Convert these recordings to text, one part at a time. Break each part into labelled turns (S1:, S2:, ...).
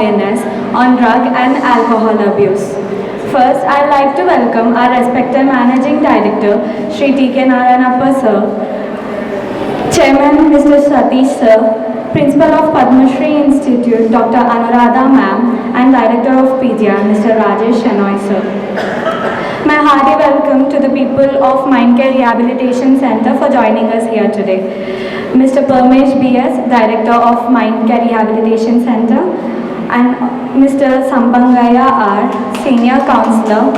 S1: awareness on drug and alcohol abuse. First, I'd like to welcome our respected Managing Director, Shree T.K. Naranappa Sir, Chairman Mr. Satish Sir, Principal of Padma Shree Institute, Dr. Anuradha Ma'am, and Director of PGR, Mr. Rajesh Shenoy Sir. My hearty welcome to the people of Mindcare Rehabilitation Center for joining us here today. Mr. Parmesh B.S., Director of Mindcare Rehabilitation Center, and Mr. Sambangaya R., Senior Counselor.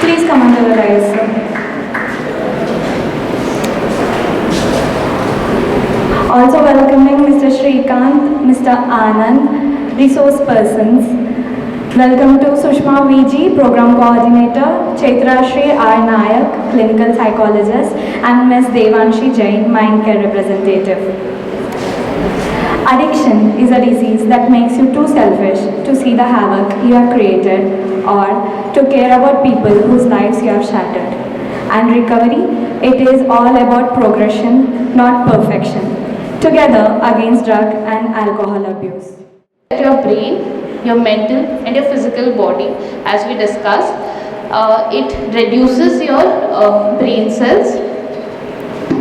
S1: Please come under the dais, sir. Also welcoming Mr. Shrikant, Mr. Anand, resource persons. Welcome to Sushma VG, Program Coordinator, Chaitra Shree R. Nayak, Clinical Psychologist, and Ms. Devanshi Jain, Mindcare Representative. Addiction is a disease that makes you too selfish to see the havoc you have created or to care about people whose lives you have shattered. And recovery, it is all about progression, not perfection. Together against drug and alcohol abuse.
S2: Your brain, your mental and your physical body, as we discussed, it reduces your brain cells.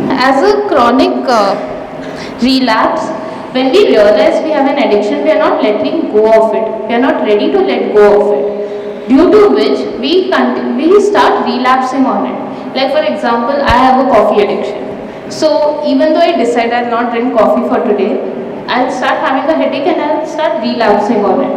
S2: As a chronic relapse, when we realize we have an addiction, we are not letting go of it. We are not ready to let go of it. Due to which we start relapsing on it. Like for example, I have a coffee addiction. So even though I decide I'll not drink coffee for today, I'll start having a headache and I'll start relapsing on it.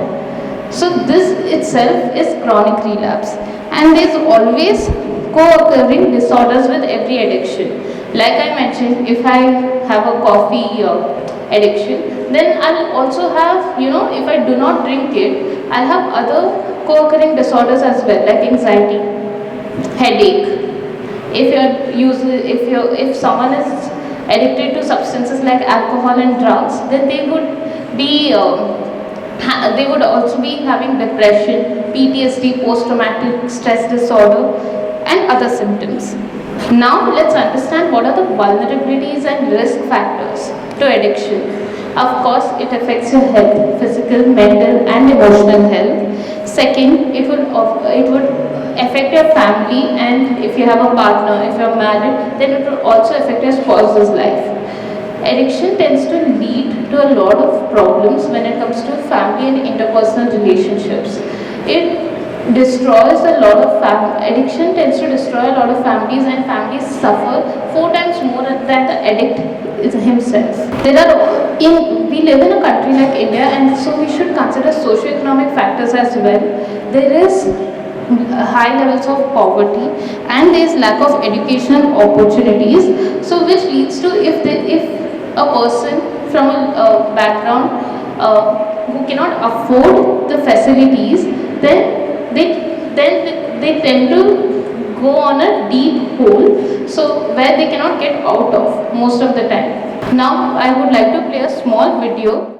S2: So this itself is chronic relapse, and there's always co-occurring disorders with every addiction. Like I mentioned, if I have a coffee addiction, then I'll also have, if I do not drink it, I'll have other co-occurring disorders as well, like anxiety, headache. If someone is addicted to substances like alcohol and drugs, then they would also be having depression, PTSD, post-traumatic stress disorder, and other symptoms. Now let's understand what are the vulnerabilities and risk factors to addiction. Of course, it affects your health, physical, mental, and emotional health. Second, it would affect your family, and if you have a partner, if you're married, then it will also affect your spouse's life. Addiction tends to lead to a lot of problems when it comes to family and interpersonal relationships. Addiction tends to destroy a lot of families, and families suffer 4 times more than the addict is himself. We live in a country like India, and so we should consider socio-economic factors as well. There is high levels of poverty, and there is lack of educational opportunities, so which leads to if a person from a background who cannot afford the facilities, then they tend to go on a deep hole, so where they cannot get out of most of the time. Now I would like to play a small video.